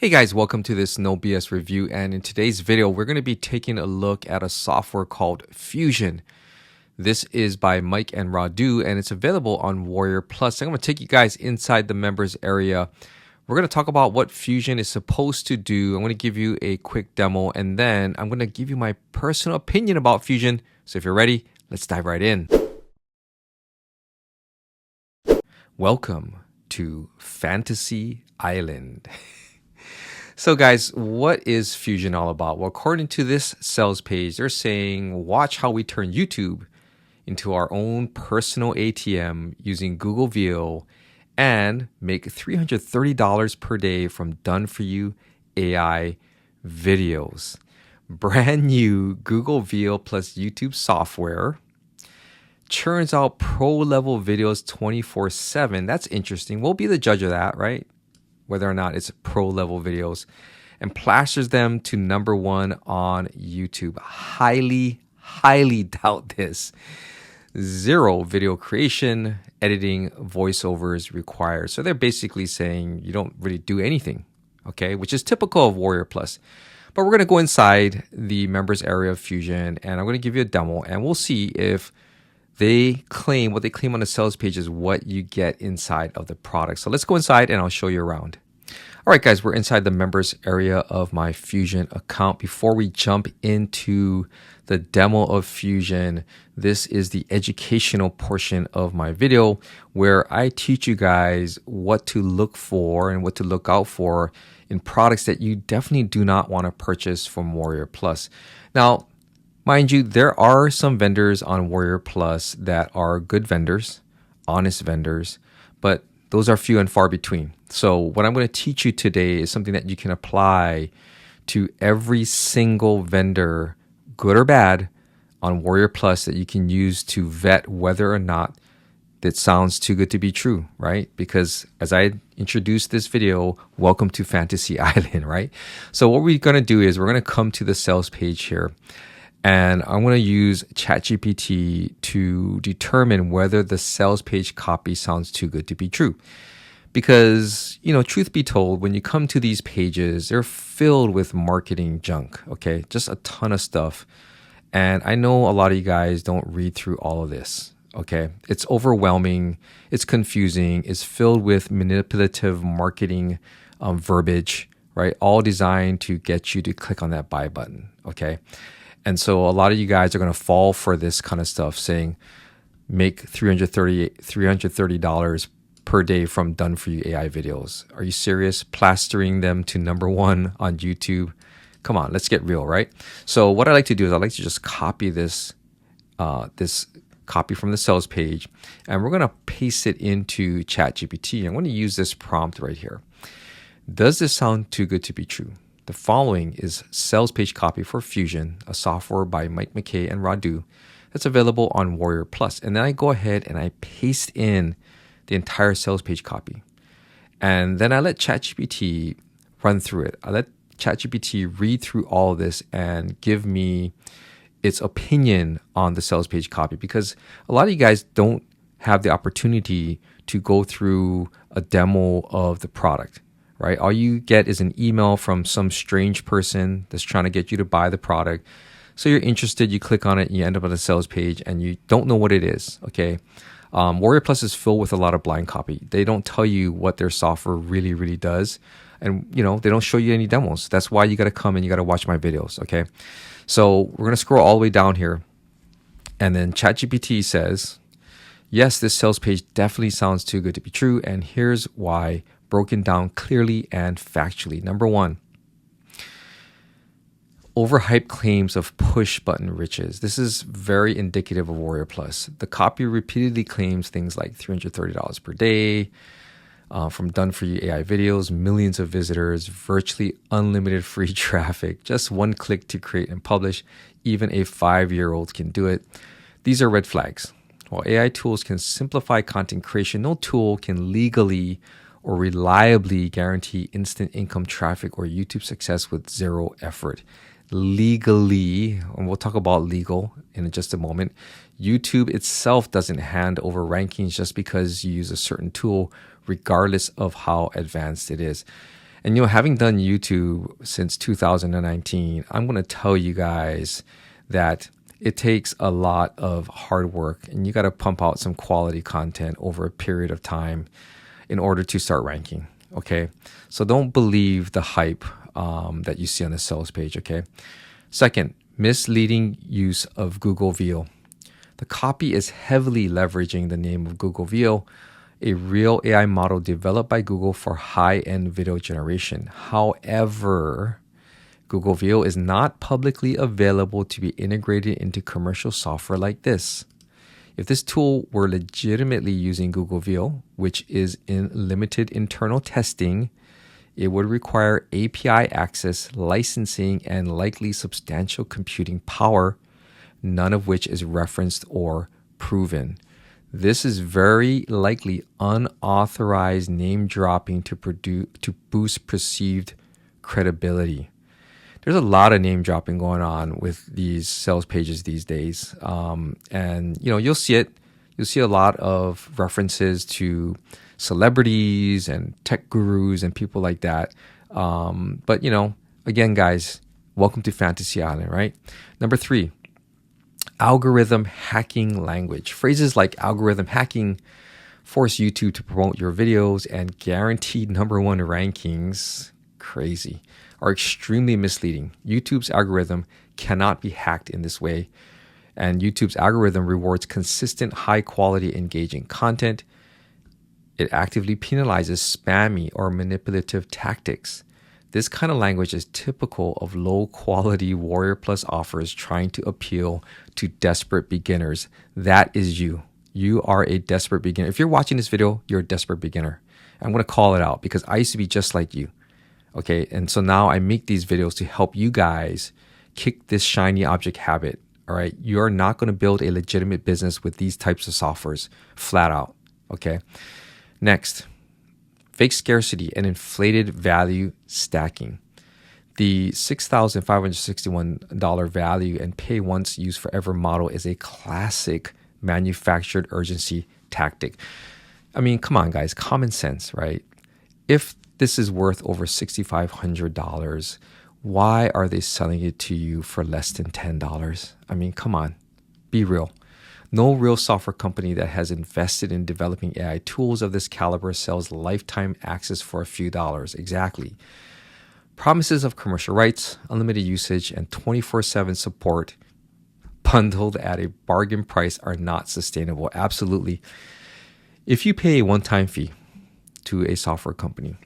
Hey guys, welcome to this No BS review, and in today's video we're going to be taking a look at a software called Fusion. This is by Mike and Radu and it's available on WarriorPlus. I'm going to take you guys inside the members area. We're going to talk about what Fusion is supposed to do. I'm going to give you a quick demo and then I'm going to give you my personal opinion about Fusion. So if you're ready, let's dive right in. Welcome to Fantasy Island. So guys, what is Fusion all about? Well, according to this sales page, they're saying, watch how we turn YouTube into our own personal ATM using Google VO and make $330 per day from done-for-you AI videos. Brand new Google VO plus YouTube software churns out pro-level videos 24/7. That's interesting. We'll be the judge of that, right? Whether or not it's pro-level videos, and plasters them to #1 on YouTube. Highly doubt this. Zero video creation, editing, voiceovers required. So they're basically saying you don't really do anything, okay? Which is typical of WarriorPlus. But we're going to go inside the members area of Fusion, and I'm going to give you a demo, and we'll see if they claim, what they claim on the sales page is what you get inside of the product. So let's go inside and I'll show you around. All right, guys, we're inside the members area of my Fusion account. Before we jump into the demo of Fusion, this is the educational portion of my video where I teach you guys what to look for and what to look out for in products that you definitely do not want to purchase from WarriorPlus. Now, mind you, there are some vendors on WarriorPlus that are good vendors, honest vendors, but those are few and far between. So what I'm going to teach you today is something that you can apply to every single vendor, good or bad, on WarriorPlus that you can use to vet whether or not that sounds too good to be true, right? Because as I introduced this video, welcome to Fantasy Island, right? So what we're going to do is we're going to come to the sales page here. And I'm going to use ChatGPT to determine whether the sales page copy sounds too good to be true. Because, you know, truth be told, when you come to these pages, they're filled with marketing junk, okay? Just a ton of stuff. And I know a lot of you guys don't read through all of this, okay? It's overwhelming. It's confusing. It's filled with manipulative marketing verbiage, right? All designed to get you to click on that buy button, okay? And so a lot of you guys are going to fall for this kind of stuff saying, make $330 per day from done-for-you AI videos. Are you serious? Plastering them to #1 on YouTube? Come on, let's get real, right? So what I like to do is I like to just copy this copy from the sales page, and we're going to paste it into ChatGPT. I'm going to use this prompt right here. Does this sound too good to be true? The following is sales page copy for Fusion, a software by Mike, McKay, and Radu that's available on WarriorPlus. And then I go ahead and I paste in the entire sales page copy. And then I let ChatGPT run through it. I let ChatGPT read through all of this and give me its opinion on the sales page copy, because a lot of you guys don't have the opportunity to go through a demo of the product. Right? All you get is an email from some strange person that's trying to get you to buy the product. So you're interested, you click on it, and you end up on a sales page, and you don't know what it is. Okay, WarriorPlus is filled with a lot of blind copy. They don't tell you what their software really does, and you know they don't show you any demos. That's why you got to come and you got to watch my videos. Okay, so we're gonna scroll all the way down here, and then ChatGPT says, "Yes, this sales page definitely sounds too good to be true, and here's why." Broken down clearly and factually. #1, overhyped claims of push button riches. This is very indicative of WarriorPlus. The copy repeatedly claims things like $330 per day from done-for-you AI videos, millions of visitors, virtually unlimited free traffic, just one click to create and publish. Even a 5-year-old can do it. These are red flags. While AI tools can simplify content creation, no tool can legally or reliably guarantee instant income traffic or YouTube success with zero effort. Legally, and we'll talk about legal in just a moment, YouTube itself doesn't hand over rankings just because you use a certain tool, regardless of how advanced it is. And having done YouTube since 2019, I'm going to tell you guys that it takes a lot of hard work, and you got to pump out some quality content over a period of time in order to start ranking. Okay, so don't believe the hype that you see on the sales page. Okay. Second, misleading use of Google VO. The copy is heavily leveraging the name of Google VO, a real AI model developed by Google for high-end video generation. However, Google VO is not publicly available to be integrated into commercial software like this. If this tool were legitimately using Google VO, which is in limited internal testing, it would require API access, licensing, and likely substantial computing power, none of which is referenced or proven. This is very likely unauthorized name dropping to boost perceived credibility. There's a lot of name dropping going on with these sales pages these days. And you'll see it. You'll see a lot of references to celebrities and tech gurus and people like that. But again, guys, welcome to Fantasy Island, right? Number 3, algorithm hacking language. Phrases like algorithm hacking, force YouTube to promote your videos, and guaranteed number 1 rankings, crazy, are extremely misleading. YouTube's algorithm cannot be hacked in this way, and YouTube's algorithm rewards consistent, high-quality, engaging content. It actively penalizes spammy or manipulative tactics. This kind of language is typical of low-quality WarriorPlus offers trying to appeal to desperate beginners. That is you. You are a desperate beginner. If you're watching this video, you're a desperate beginner. I'm going to call it out because I used to be just like you. Okay, and so now I make these videos to help you guys kick this shiny object habit. All right, you're not going to build a legitimate business with these types of softwares, flat out. Okay, next, fake scarcity and inflated value stacking. The $6,561 value and pay once, use forever model is a classic manufactured urgency tactic. I mean, come on, guys, common sense, right? If this is worth over $6,500, why are they selling it to you for less than $10? I mean, come on, be real. No real software company that has invested in developing AI tools of this caliber sells lifetime access for a few dollars. Exactly. Promises of commercial rights, unlimited usage, and 24/7 support bundled at a bargain price are not sustainable. Absolutely. If you pay a one-time fee to a software company,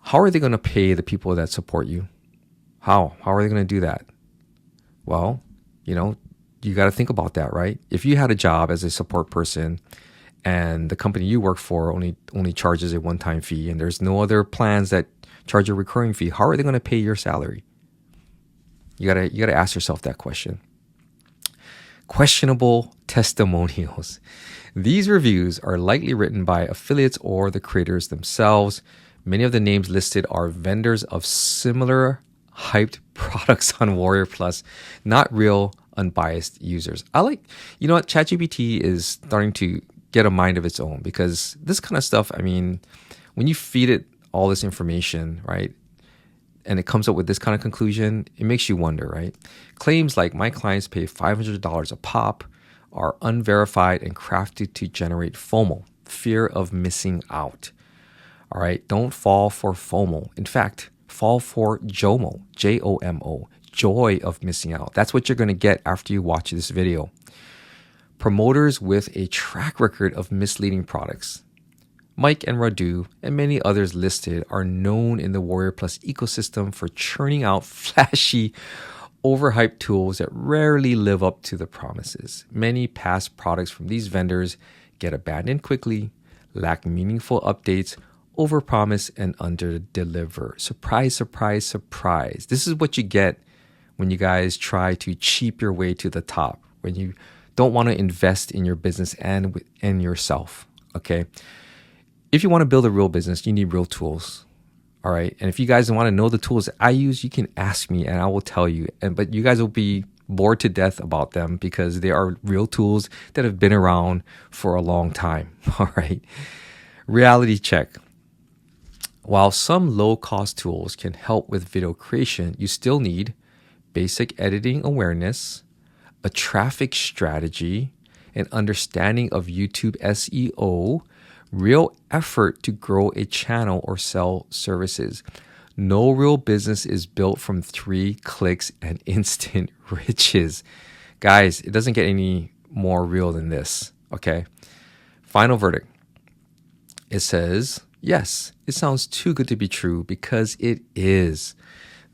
how are they going to pay the people that support you? How are they going to do that? Well, you got to think about that, right? If you had a job as a support person and the company you work for only charges a one-time fee and there's no other plans that charge a recurring fee, how are they going to pay your salary? You got to ask yourself that question. Questionable testimonials. These reviews are likely written by affiliates or the creators themselves. Many of the names listed are vendors of similar hyped products on WarriorPlus, not real unbiased users. ChatGPT is starting to get a mind of its own because this kind of stuff, I mean, when you feed it all this information, right, and it comes up with this kind of conclusion, it makes you wonder, right? Claims like my clients pay $500 a pop are unverified and crafted to generate FOMO, fear of missing out. All right, don't fall for FOMO. In fact, fall for JOMO, J-O-M-O, joy of missing out. That's what you're going to get after you watch this video. Promoters with a track record of misleading products. Mike and Radu and many others listed are known in the WarriorPlus ecosystem for churning out flashy, overhyped tools that rarely live up to the promises. Many past products from these vendors get abandoned quickly, lack meaningful updates, overpromise and underdeliver. Surprise, surprise, surprise. This is what you get when you guys try to cheap your way to the top, when you don't want to invest in your business and in yourself, okay? If you want to build a real business, you need real tools, all right? And if you guys want to know the tools that I use, you can ask me and I will tell you. But you guys will be bored to death about them because they are real tools that have been around for a long time, all right? Reality check. While some low-cost tools can help with video creation, you still need basic editing awareness, a traffic strategy, an understanding of YouTube SEO, real effort to grow a channel or sell services. No real business is built from 3 clicks and instant riches. Guys, it doesn't get any more real than this, okay? Final verdict. It says, yes, it sounds too good to be true because it is.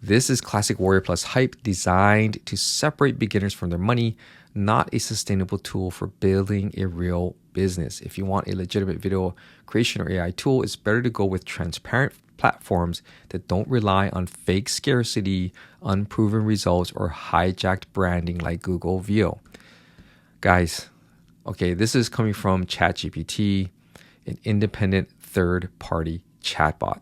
This is classic WarriorPlus hype designed to separate beginners from their money, not a sustainable tool for building a real business. If you want a legitimate video creation or AI tool, it's better to go with transparent platforms that don't rely on fake scarcity, unproven results, or hijacked branding like Google Veo. Guys, okay, this is coming from ChatGPT, an independent third-party chatbot.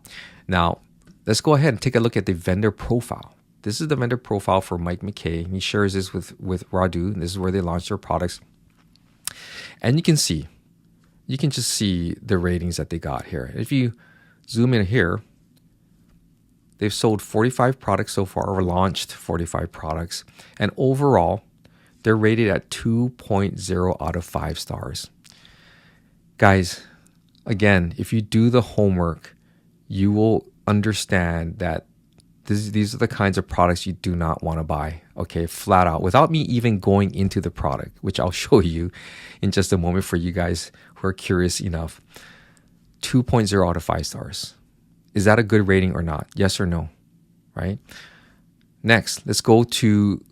Now, let's go ahead and take a look at the vendor profile. This is the vendor profile for McKay. He shares this with Radu. This is where they launch their products. And you can just see the ratings that they got here. If you zoom in here, they've sold 45 products so far, or launched 45 products. And overall, they're rated at 2.0 out of 5 stars. Guys, again, if you do the homework, you will understand that these are the kinds of products you do not want to buy, okay, flat out, without me even going into the product, which I'll show you in just a moment for you guys who are curious enough. 2.0 out of 5 stars. Is that a good rating or not? Yes or no, right? Next, let's go to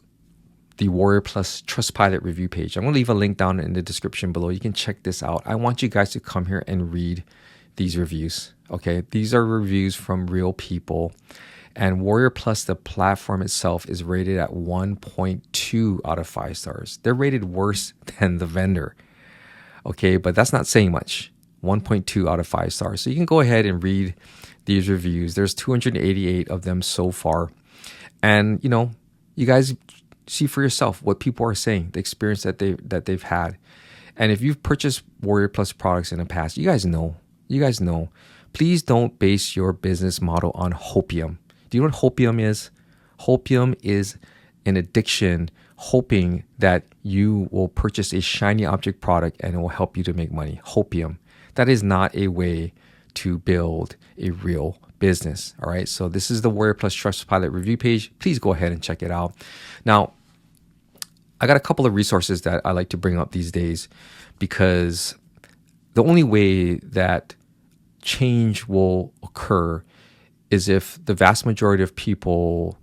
the WarriorPlus Trustpilot review page. I'm going to leave a link down in the description below. You can check this out. I want you guys to come here and read these reviews, okay? These are reviews from real people. And WarriorPlus, the platform itself, is rated at 1.2 out of 5 stars. They're rated worse than the vendor, okay? But that's not saying much. 1.2 out of 5 stars. So you can go ahead and read these reviews. There's 288 of them so far. And, you guys see for yourself what people are saying, the experience that they've had. And if you've purchased WarriorPlus products in the past, you guys know. Please don't base your business model on hopium. Do you know what hopium is? Hopium is an addiction, hoping that you will purchase a shiny object product and it will help you to make money. Hopium. That is not a way to build a real business. All right. So this is the WarriorPlus Trustpilot review page. Please go ahead and check it out. Now, I got a couple of resources that I like to bring up these days because the only way that change will occur is if the vast majority of people,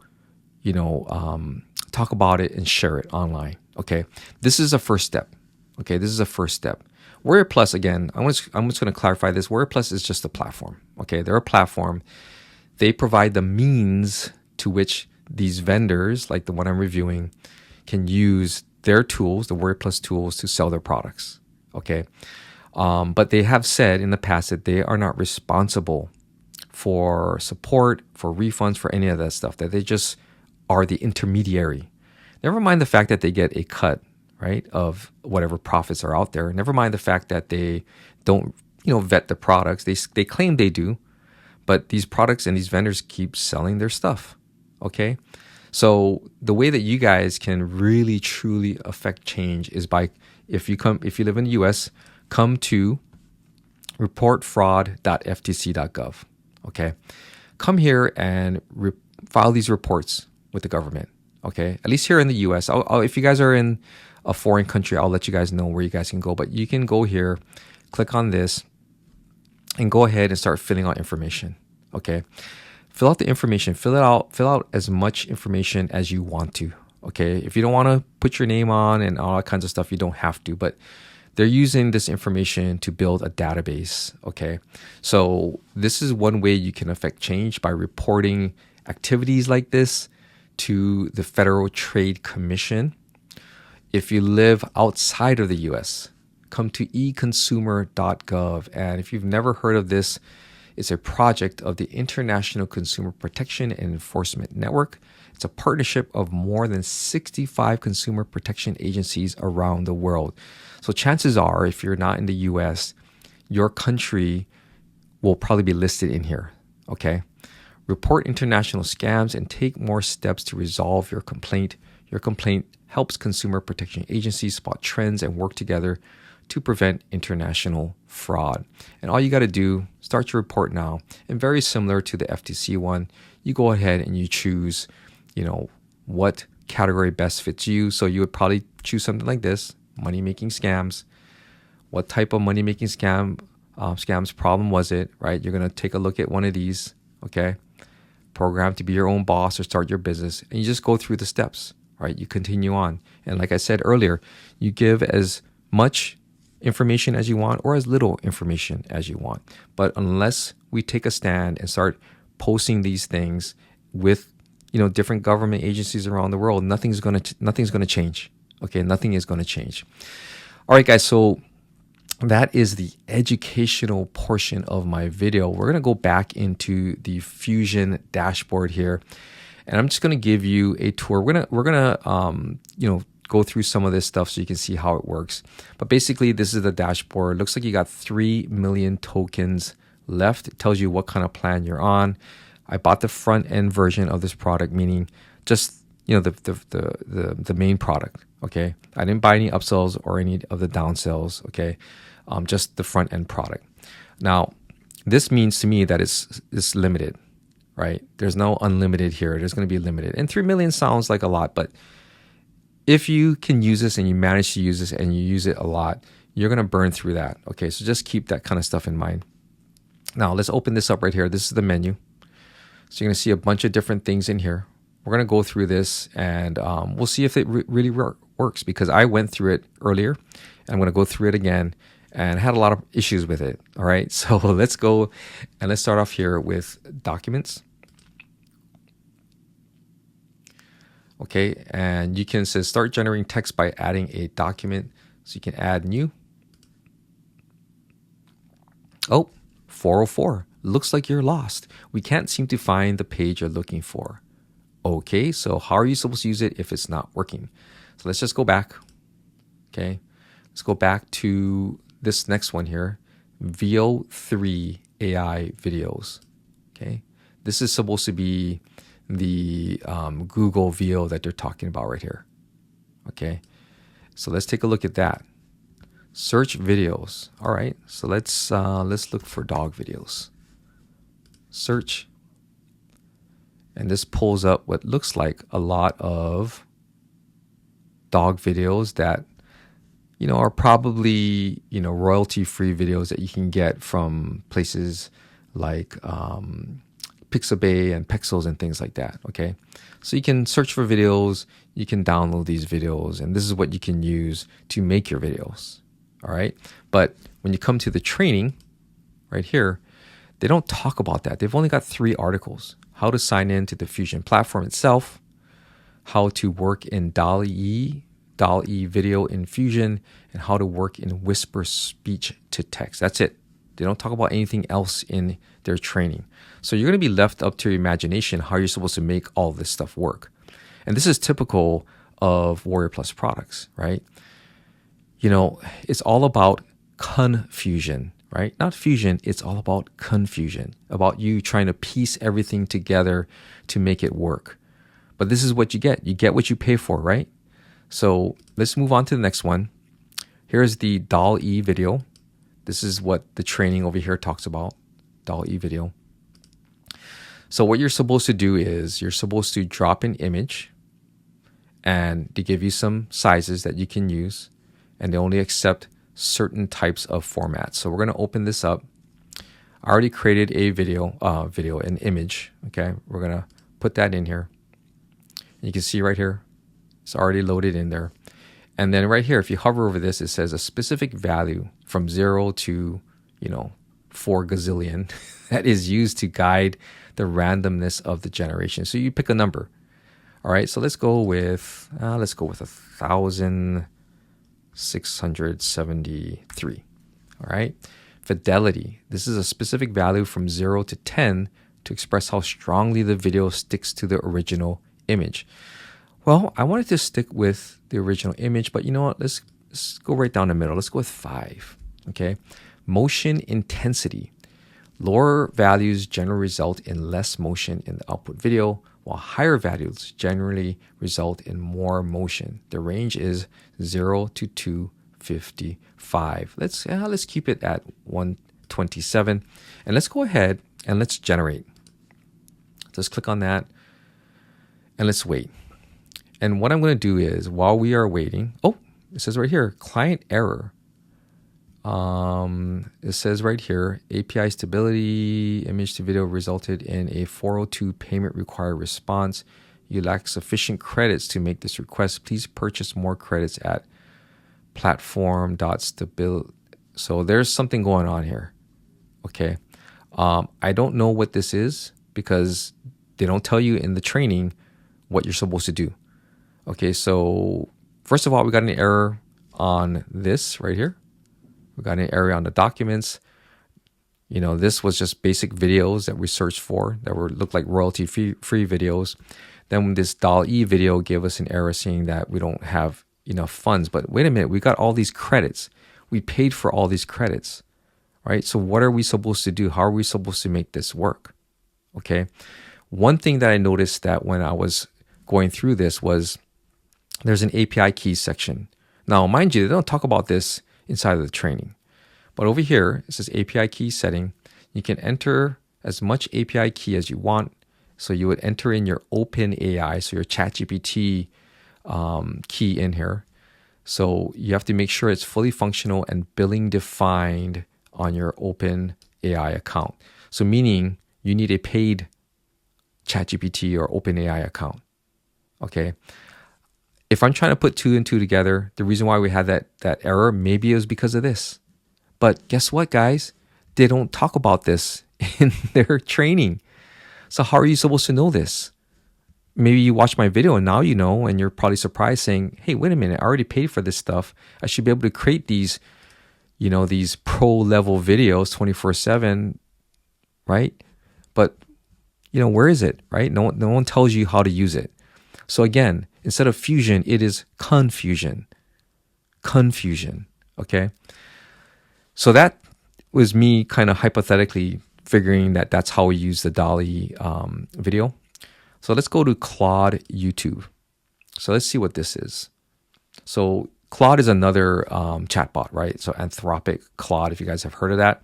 talk about it and share it online. Okay. This is a first step. Okay. This is a first step. WarriorPlus, again, I'm just going to clarify this. WarriorPlus is just a platform. Okay. They're a platform. They provide the means to which these vendors, like the one I'm reviewing, can use their tools, the WarriorPlus tools, to sell their products. Okay. But they have said in the past that they are not responsible for support, for refunds, for any of that stuff, that they just are the intermediary. Never mind the fact that they get a cut, right, of whatever profits are out there. Never mind the fact that they don't, vet the products. They claim they do, but these products and these vendors keep selling their stuff, okay? So the way that you guys can really, truly affect change is by, if you live in the US, come to reportfraud.ftc.gov. Okay, come here and file these reports with the government. Okay, at least here in the U.S. If you guys are in a foreign country, I'll let you guys know where you guys can go. But you can go here, click on this, and go ahead and start filling out information. Okay, fill out the information. Fill out as much information as you want to. Okay, if you don't want to put your name on and all that kinds of stuff, you don't have to. But they're using this information to build a database, okay? So this is one way you can affect change, by reporting activities like this to the Federal Trade Commission. If you live outside of the US, come to econsumer.gov. And if you've never heard of this, it's a project of the International Consumer Protection and Enforcement Network. It's a partnership of more than 65 consumer protection agencies around the world. So chances are, if you're not in the US, your country will probably be listed in here. Okay. Report international scams and take more steps to resolve your complaint. Your complaint helps consumer protection agencies spot trends and work together to prevent international fraud. And all you got to do, start your report now. And very similar to the FTC one, you go ahead and you choose, what category best fits you. So you would probably choose something like this: money-making scams. What type of money-making scams problem was it, right? You're going to take a look at one of these, okay? Program to be your own boss or start your business. And you just go through the steps, right? You continue on. And like I said earlier, you give as much information as you want or as little information as you want. But unless we take a stand and start posting these things with, different government agencies around the world, nothing's going to change. Okay, nothing is going to change. All right, guys, so that is the educational portion of my video. We're going to go back into the Fusion dashboard here, and I'm just going to give you a tour. We're gonna go through some of this stuff so you can see how it works. But basically, this is the dashboard. It looks like you got 3 million tokens left. It tells you what kind of plan you're on. I bought the front end version of this product, meaning just the main product. Okay, I didn't buy any upsells or any of the downsells. Okay, just the front end product. Now, this means to me that it's limited, right? There's no unlimited here. There's going to be limited, and 3 million sounds like a lot, but if you can use this and you manage to use this and you use it a lot, you're going to burn through that. Okay, so just keep that kind of stuff in mind. Now, let's open this up right here. This is the menu. So you're going to see a bunch of different things in here. We're going to go through this and we'll see if it really works, because I went through it earlier and I'm going to go through it again and had a lot of issues with it. All right, so let's go and let's start off here with documents. Okay, and you can say start generating text by adding a document. So you can add new. Oh, 404. Looks like you're lost. We can't seem to find the page you're looking for. Okay, so how are you supposed to use it if it's not working? So let's just go back. Okay, let's go back to this next one here, VO3 AI videos. Okay, this is supposed to be the Google VO that they're talking about right here. Okay, so let's take a look at that. Search videos. All right, so let's look for dog videos. Search, and this pulls up what looks like a lot of dog videos that are probably royalty-free videos that you can get from places like Pixabay and Pexels and things like that. Okay, so you can search for videos, you can download these videos, and this is what you can use to make your videos. All right, but when you come to the training right here, they don't talk about that. They've only got 3 articles: how to sign in to the Fusion platform itself, how to work in DALL-E video in Fusion, and how to work in Whisper speech to text. That's it. They don't talk about anything else in their training. So you're going to be left up to your imagination how you're supposed to make all this stuff work. And this is typical of WarriorPlus products, right? It's all about confusion, right? Not fusion, it's all about confusion, about you trying to piece everything together to make it work. But this is what you get. You get what you pay for, right? So let's move on to the next one. Here's the DALL-E video. This is what the training over here talks about, DALL-E video. So what you're supposed to do is you're supposed to drop an image, and they give you some sizes that you can use, and they only accept certain types of formats. So we're going to open this up. I already created a an image. Okay, we're going to put that in here. You can see right here, it's already loaded in there. And then right here, if you hover over this, it says a specific value from 0 to 4 gazillion that is used to guide the randomness of the generation. So you pick a number. All right, so let's go with 1,673. All right, fidelity. This is a specific value from 0 to 10 to express how strongly the video sticks to the original image. Well, I wanted to stick with the original image, but you know what? Let's go right down the middle. Let's go with 5. Okay, motion intensity. Lower values generally result in less motion in the output video, while higher values generally result in more motion. The range is 0 to 255. Let's keep it at 127, and let's go ahead and let's generate. Just click on that, and let's wait. And what I'm going to do is, while we are waiting, it says right here, client error. It says right here, API stability, image to video resulted in a 402 payment required response. You lack sufficient credits to make this request. Please purchase more credits at platform.stability. So there's something going on here. Okay. I don't know what this is because they don't tell you in the training what you're supposed to do. Okay. So first of all, we got an error on this right here. We got an error on the documents. This was just basic videos that we searched for that looked like royalty-free videos. Then this DAL-E video gave us an error saying that we don't have enough funds. But wait a minute, we got all these credits. We paid for all these credits, right? So what are we supposed to do? How are we supposed to make this work? Okay. One thing that I noticed that when I was going through this was there's an API keys section. Now, mind you, they don't talk about this inside of the training. But over here, it says API key setting. You can enter as much API key as you want. So you would enter in your OpenAI, so your ChatGPT key in here. So you have to make sure it's fully functional and billing defined on your OpenAI account. So meaning you need a paid ChatGPT or OpenAI account. Okay. If I'm trying to put two and two together, the reason why we had that error, maybe it was because of this. But guess what, guys? They don't talk about this in their training. So how are you supposed to know this? Maybe you watch my video and now you know, and you're probably surprised saying, hey, wait a minute, I already paid for this stuff. I should be able to create these, these pro level videos 24/7, right? But, where is it, right? No one tells you how to use it. So again, instead of fusion, it is confusion. Confusion, okay? So that was me kind of hypothetically figuring that that's how we use the DALL-E video. So let's go to Claude YouTube. So let's see what this is. So Claude is another chatbot, right? So Anthropic Claude, if you guys have heard of that.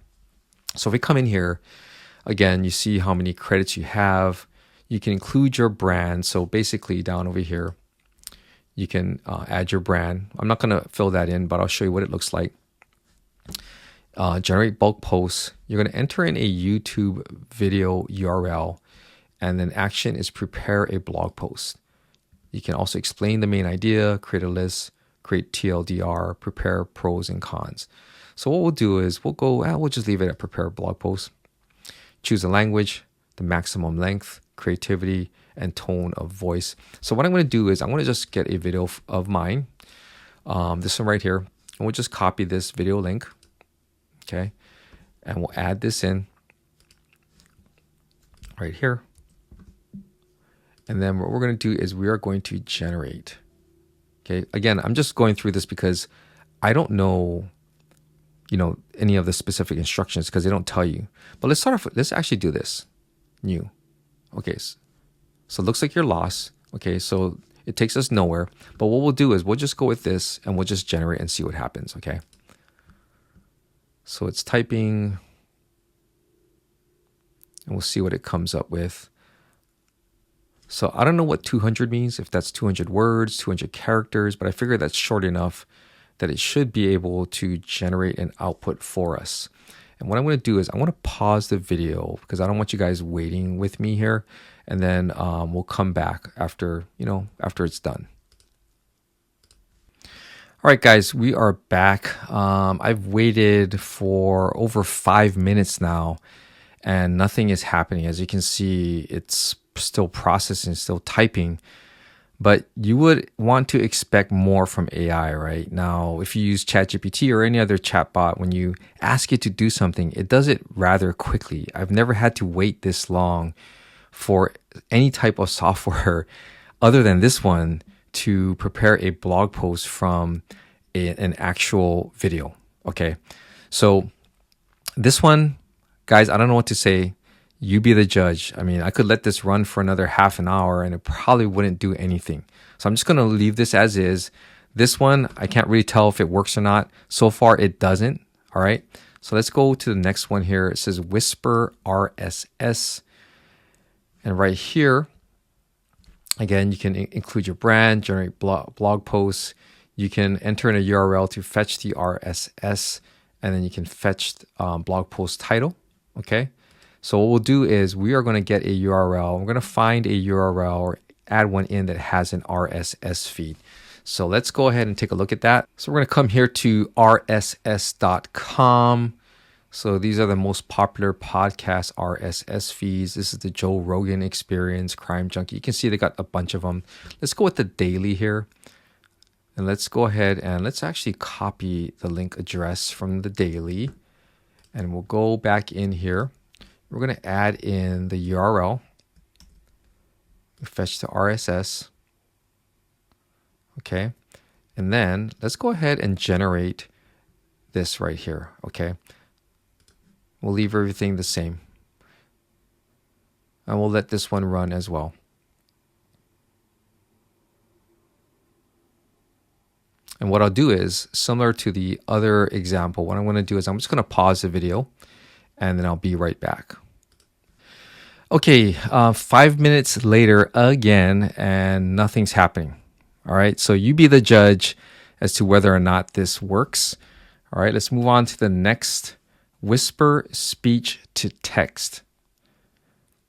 So if we come in here, again, you see how many credits you have. You can include your brand. So basically down over here, you can add your brand. I'm not going to fill that in, but I'll show you what it looks like. Generate bulk posts. You're going to enter in a YouTube video URL, and then action is prepare a blog post. You can also explain the main idea, create a list, create TLDR, prepare pros and cons. So what we'll do is we'll just leave it at prepare a blog post. Choose a language, the maximum length, creativity, and tone of voice. So what I'm going to do is I'm going to just get a video of mine, this one right here, and we'll just copy this video link, okay, and we'll add this in right here. And then what we're going to do is we are going to generate. Okay, again, I'm just going through this because I don't know, any of the specific instructions because they don't tell you. But let's start off with, let's actually do this. New. Okay, so it looks like you're lost. Okay, so it takes us nowhere. But what we'll do is we'll just go with this and we'll just generate and see what happens, okay? So it's typing and we'll see what it comes up with. So I don't know what 200 means, if that's 200 words, 200 characters, but I figure that's short enough that it should be able to generate an output for us. And what I'm going to do is I'm going to pause the video because I don't want you guys waiting with me here. And then we'll come back after it's done. All right, guys, we are back. I've waited for over 5 minutes now and nothing is happening. As you can see, it's still processing, still typing. But you would want to expect more from AI, right? Now, if you use ChatGPT or any other chatbot, when you ask it to do something, it does it rather quickly. I've never had to wait this long for any type of software other than this one to prepare a blog post from an actual video, okay? So this one, Guys, I don't know what to say. You be the judge. I mean, I could let this run for another half an hour and it probably wouldn't do anything. So I'm just going to leave this as is. This one, I can't really tell if it works or not. So far, it doesn't. All right. So let's go to the next one here. It says Whisper RSS. And right here, again, you can include your brand, generate blog posts. You can enter in a URL to fetch the RSS, and then you can fetch blog post title. Okay. So what we'll do is we are going to get a URL. We're going to find a URL or add one in that has an RSS feed. So let's go ahead and take a look at that. So we're going to come here to rss.com. So these are the most popular podcast RSS feeds. This is the Joe Rogan Experience, Crime Junkie. You can see they got a bunch of them. Let's go with the daily here. And let's go ahead and let's actually copy the link address from the daily. And we'll go back in here. We're going to add in the URL. Fetch the RSS. Okay. And then let's go ahead and generate this right here. Okay. We'll leave everything the same. And we'll let this one run as well. And what I'll do is, similar to the other example, what I'm going to do is I'm just going to pause the video and then I'll be right back. Okay, 5 minutes later again, and nothing's happening. All right, so you be the judge as to whether or not this works. All right, let's move on to the next. Whisper speech to text.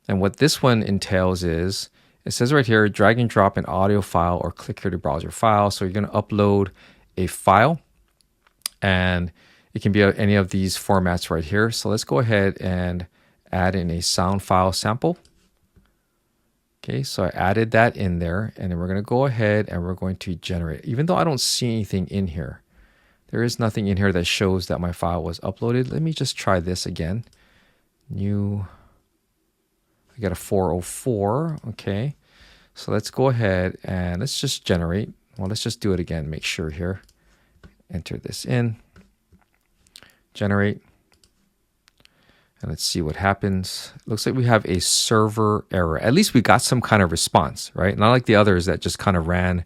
And what this one entails is, it says right here, drag and drop an audio file or click here to browse your file. So you're going to upload a file and it can be any of these formats right here. So let's go ahead and add in a sound file sample. Okay, so I added that in there and then we're going to go ahead and we're going to generate. Even though I don't see anything in here, there is nothing in here that shows that my file was uploaded. Let me just try this again. New, I got a 404. Okay, so let's go ahead and let's just generate. Well, let's just do it again. Make sure here. Enter this in. Generate. And let's see what happens. Looks like we have a server error. At least we got some kind of response, right? Not like the others that just kind of ran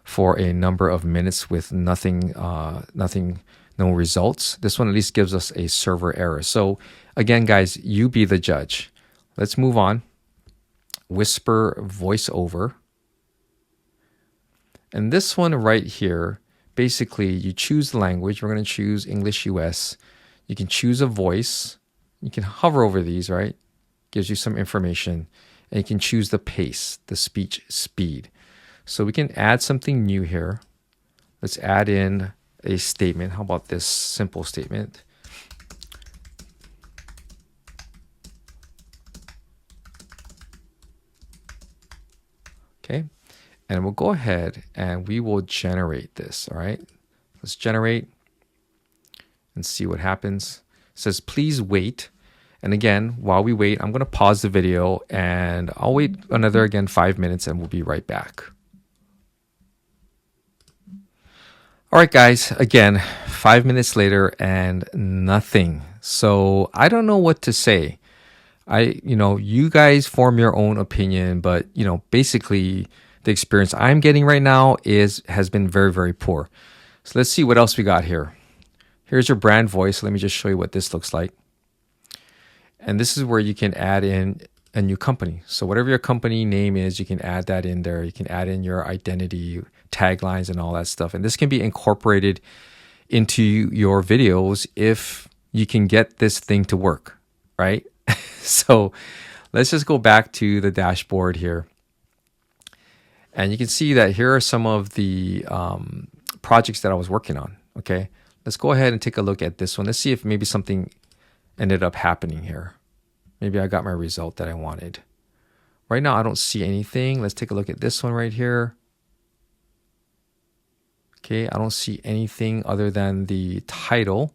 for a number of minutes with nothing, no results. This one at least gives us a server error. So again, guys, you be the judge. Let's move on. Whisper voiceover. And this one right here, basically you choose the language. We're going to choose English US. You can choose a voice. You can hover over these, right? Gives you some information. And you can choose the pace, the speech speed. So we can add something new here. Let's add in a statement. How about this simple statement? Okay. And we'll go ahead and we will generate this. All right. Let's generate and see what happens. It says, please wait. And again, while we wait, I'm going to pause the video and I'll wait another, again, 5 minutes and we'll be right back. All right, guys, again, 5 minutes later and nothing. So I don't know what to say. You guys form your own opinion, but, basically the experience I'm getting right now has been very, very poor. So let's see what else we got here. Here's your brand voice. Let me just show you what this looks like. And this is where you can add in a new company. So whatever your company name is, you can add that in there. You can add in your identity, taglines, and all that stuff. And this can be incorporated into your videos if you can get this thing to work, right? So let's just go back to the dashboard here. And you can see that here are some of the projects that I was working on, okay? Let's go ahead and take a look at this one. Let's see if maybe something ended up happening here. Maybe I got my result that I wanted. Right now, I don't see anything. Let's take a look at this one right here. Okay, I don't see anything other than the title.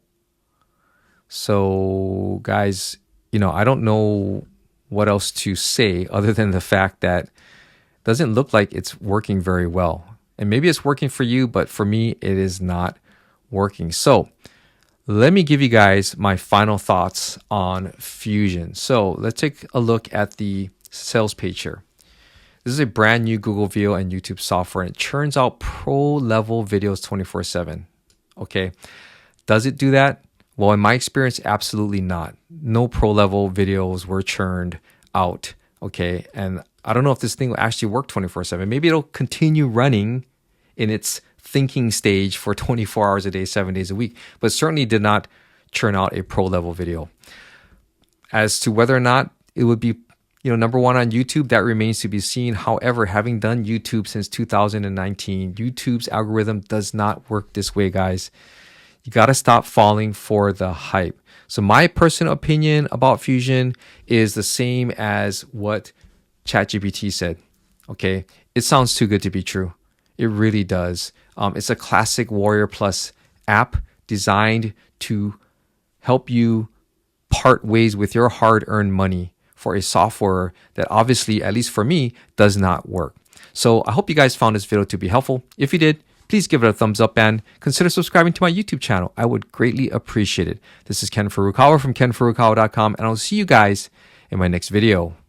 So, guys, I don't know what else to say other than the fact that it doesn't look like it's working very well. And maybe it's working for you, but for me, it is not working. So Let me give you guys my final thoughts on Fusion. So let's take a look at the sales page here. This is a brand new Google Video and YouTube software, and it churns out pro level videos 24/7. Okay. Does it do that? Well, in my experience, absolutely not. No pro level videos were churned out. Okay. And I don't know if this thing will actually work 24/7. Maybe it'll continue running in its thinking stage for 24 hours a day, 7 days a week, but certainly did not churn out a pro level video. As to whether or not it would be, number one on YouTube, that remains to be seen. However, having done YouTube since 2019, YouTube's algorithm does not work this way, guys. You got to stop falling for the hype. So my personal opinion about Fusion is the same as what ChatGPT said. Okay. It sounds too good to be true. It really does. It's a classic WarriorPlus app designed to help you part ways with your hard-earned money for a software that obviously, at least for me, does not work. So I hope you guys found this video to be helpful. If you did, please give it a thumbs up and consider subscribing to my YouTube channel. I would greatly appreciate it. This is Ken Furukawa from kenfurukawa.com, and I'll see you guys in my next video.